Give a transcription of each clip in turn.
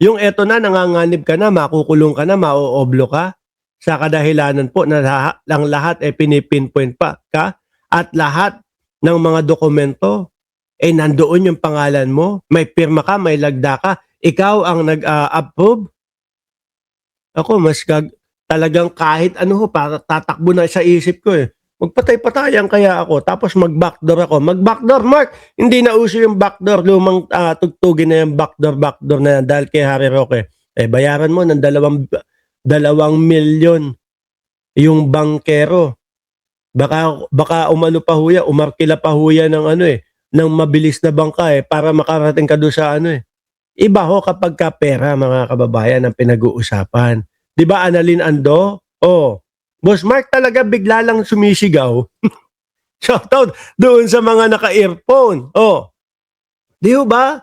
Yung eto na, nanganganib ka na, makukulong ka na, mauoblo ka, sa kadahilanan po na ang lahat pinipinpoint pa ka at lahat ng mga dokumento nandoon yung pangalan mo, may pirma ka, may lagda ka, ikaw ang nag-approve. Ako, talagang kahit ano para tatakbo na sa isip ko Magpatay-patayan kaya ako, tapos mag-backdoor ako. Mag-backdoor, Mark! Hindi na uso yung backdoor, lumang tugtugin na yung backdoor na yan dahil kay Harry Roque. Bayaran mo ng 2 milyon yung bankero. Baka umano pa huya, umarkila pa huya ng ng mabilis na bangka para makarating ka doon sa Iba ho kapag ka pera, mga kababayan, ang pinag-uusapan. Di ba, Annalyn Ando? Boss Mark talaga bigla lang sumisigaw. Shoutout doon sa mga naka-earphone. Di ba?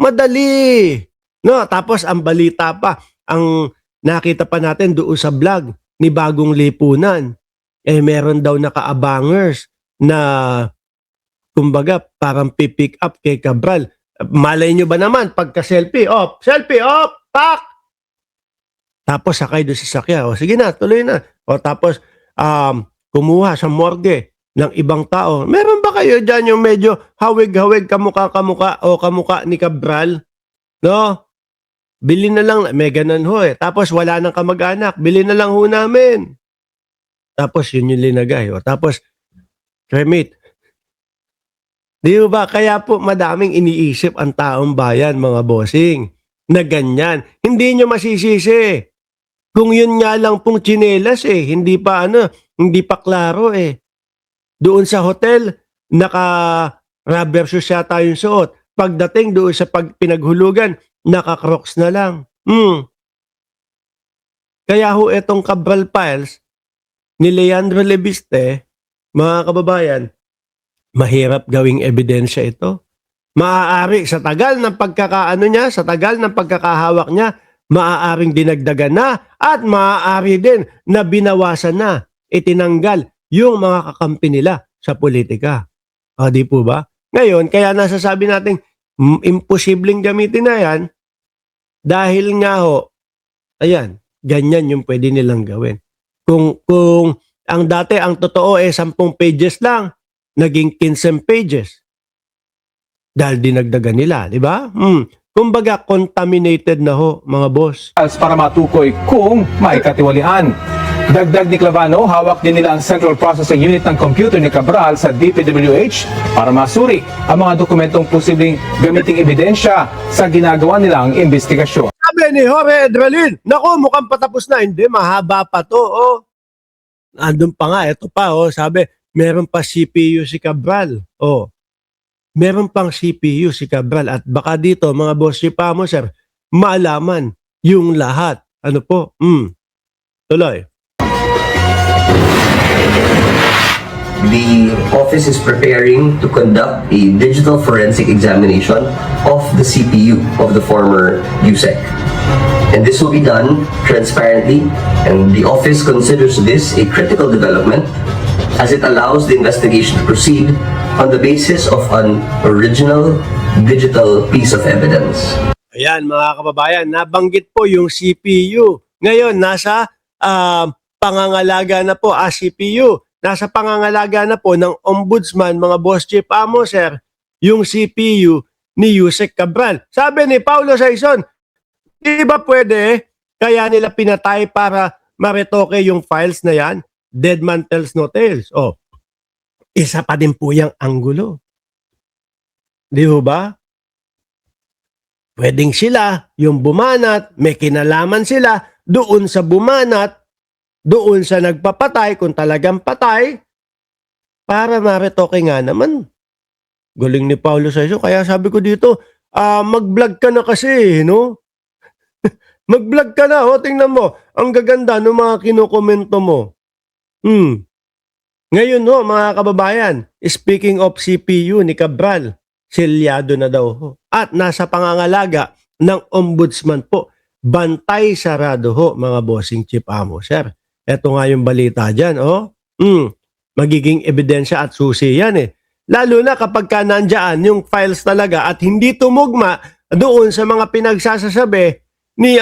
Madali. No, tapos ang balita pa, ang nakita pa natin doon sa vlog ni Bagong Lipunan. Meron daw naka-abangers na kumbaga parang pipick up kay Cabral. Malay nyo ba naman pagka-selfie? Selfie, pak! Tapos sakay doon sa sakya. Sige na, tuloy na. Tapos kumuha sa morgue ng ibang tao. Meron ba kayo dyan yung medyo hawig-hawig kamukha-kamukha o kamukha ni Cabral? No? Bili na lang. May ganun ho Tapos wala nang kamag-anak. Bili na lang ho namin. Tapos yun yung linagay. Tapos, Kermit, di ba? Kaya po madaming iniisip ang taong bayan, mga bossing, na ganyan. Hindi nyo masisisi. Kung yun nga lang pong tsinelas hindi pa klaro Doon sa hotel, naka-rubber shoes yata yung suot. Pagdating doon sa pinaghulugan, naka-crocs na lang. Kaya ho etong Cabral Files ni Leandro Lebiste, mga kababayan, mahirap gawing ebidensya ito. Maaari sa tagal ng sa tagal ng pagkakahawak niya, maaaring dinagdagan na at maaari din na binawasan na, itinanggal yung mga kakampi nila sa politika. Di po ba? Ngayon, kaya nasasabi natin, imposibleng gamitin na yan dahil nga ayan, ganyan yung pwede nilang gawin. Kung ang dati, ang totoo 10 pages lang, naging 15 pages. Dahil dinagdagan nila, di ba? Kumbaga, contaminated na mga boss. Para matukoy kung maikatiwalian. Dagdag ni Clavano, hawak din nila ang Central Processing Unit ng computer ni Cabral sa DPWH para masuri ang mga dokumentong posibleng gamiting ebidensya sa ginagawa nilang investigasyon. Sabi ni Jorge Edralin, naku, mukhang patapos na. Hindi, mahaba pa to. Andun pa nga, ito pa. Sabi, meron pa CPU si Cabral. Meron pang CPU si Cabral at baka dito mga boss si Pamo sir, maalaman yung lahat. Ano po? Tuloy. The office is preparing to conduct a digital forensic examination of the CPU of the former USEC. And this will be done transparently, and the office considers this a critical development as it allows the investigation to proceed on the basis of an original digital piece of evidence. Ayan mga kababayan, nabanggit po yung CPU. Ngayon, nasa pangangalaga na po, CPU. Nasa pangangalaga na po ng Ombudsman, mga boss chief amo, sir, yung CPU ni Yusek Cabral. Sabi ni Paulo Saison, di ba pwede, kaya nila pinatay para maretoke yung files na yan? Dead man tells no tales. Isa pa din po yung anggulo. Di ba? Pwedeng sila, yung bumanat, may kinalaman sila, doon sa bumanat, doon sa nagpapatay, kung talagang patay, para maretoke nga naman. Galing ni Paulo Saison. Kaya sabi ko dito, mag-vlog ka na kasi, no? Mag-vlog ka na, tingnan mo. Ang gaganda ng mga kinokomento mo. Ngayon mga kababayan, speaking of CPU ni Cabral, selyado na daw at nasa pangangalaga ng Ombudsman po. Bantay sarado mga bossing chief amo, sir. Ito nga yung balita dyan, magiging ebidensya at susi yan Lalo na kapag ka nandyan yung files talaga at hindi tumugma doon sa mga pinagsasasabi ni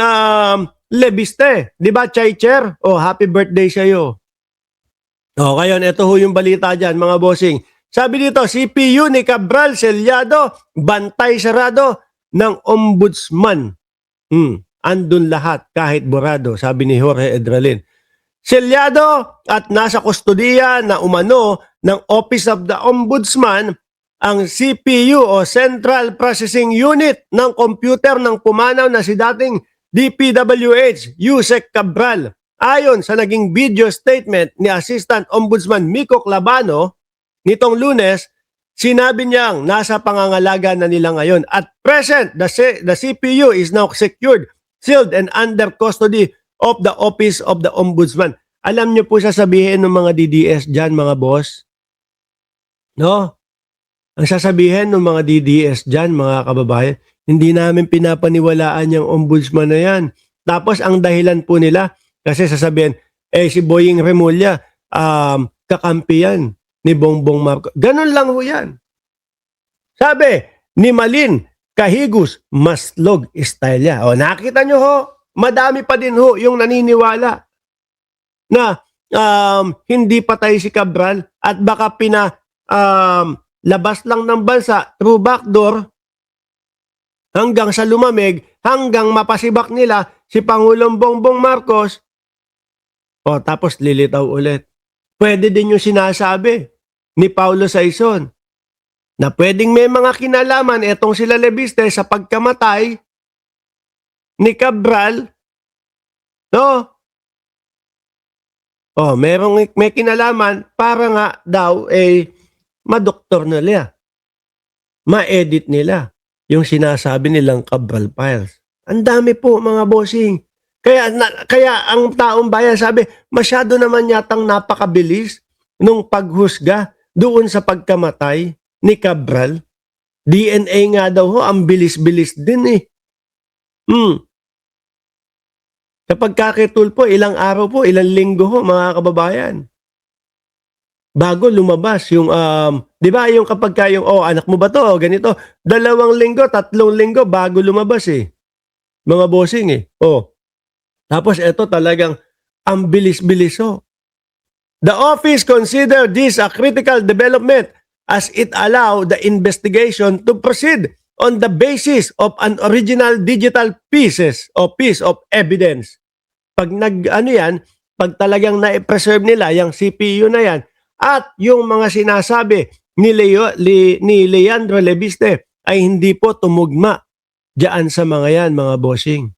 Lebiste. Di ba, Chaicher? Oh, happy birthday sa'yo. O, ngayon, ito ho yung balita dyan, mga bossing. Sabi dito, CPU ni Cabral selyado, bantay sarado ng ombudsman. Andun lahat, kahit burado, sabi ni Jorge Edralin. Selyado at nasa kustodiya na umano ng Office of the Ombudsman ang CPU o Central Processing Unit ng computer ng pumanaw na si dating DPWH Yusek Cabral. Ayon sa naging video statement ni Assistant Ombudsman Miko Clavano nitong Lunes, sinabi niyang nasa pangangalaga na nila ngayon. At present, the CPU is now secured, sealed, and under custody of the Office of the Ombudsman. Alam niyo po sasabihin ng mga DDS dyan, mga boss? No? Ang sasabihin ng mga DDS dyan, mga kababayan, hindi namin pinapaniwalaan yung ombudsman na yan. Tapos ang dahilan po nila, kasi sasabihin, si Boying Remulla, kakampi yan ni Bongbong Marcos. Ganun lang ho yan. Sabi, ni Malin, Kahigus, Maslog style ya. O, nakita nyo ho, madami pa din ho yung naniniwala na hindi patay si Cabral at baka labas lang ng bansa through backdoor hanggang sa lumamig, hanggang mapasibak nila si Pangulong Bongbong Marcos. O, tapos lilitaw ulit. Pwede din yung sinasabi ni Paulo Saison na pwedeng may mga kinalaman etong sila Lebiste sa pagkamatay ni Cabral. No? O, may kinalaman para nga daw madoktor nila. Ma-edit nila yung sinasabi nilang Cabral Files. Ang dami po, mga bossing. Kaya ang taong bayan sabi, masyado naman yatang napakabilis nung paghusga doon sa pagkamatay ni Cabral. DNA nga daw ho, ang bilis-bilis din eh. Kapag kakitulpo, ilang araw po, ilang linggo ho, mga kababayan. Bago lumabas yung, di ba yung kapag kayong, anak mo ba to, ganito, 2 linggo, 3 linggo, bago lumabas eh. Mga bossing eh. Tapos ito talagang ang bilis-bilis ho. The office consider this a critical development as it allow the investigation to proceed on the basis of an original digital piece of evidence. Pag pag talagang na-preserve nila yung CPU na yan at yung mga sinasabi ni Leandro Lebiste ay hindi po tumugma diyan sa mga yan, mga bossing.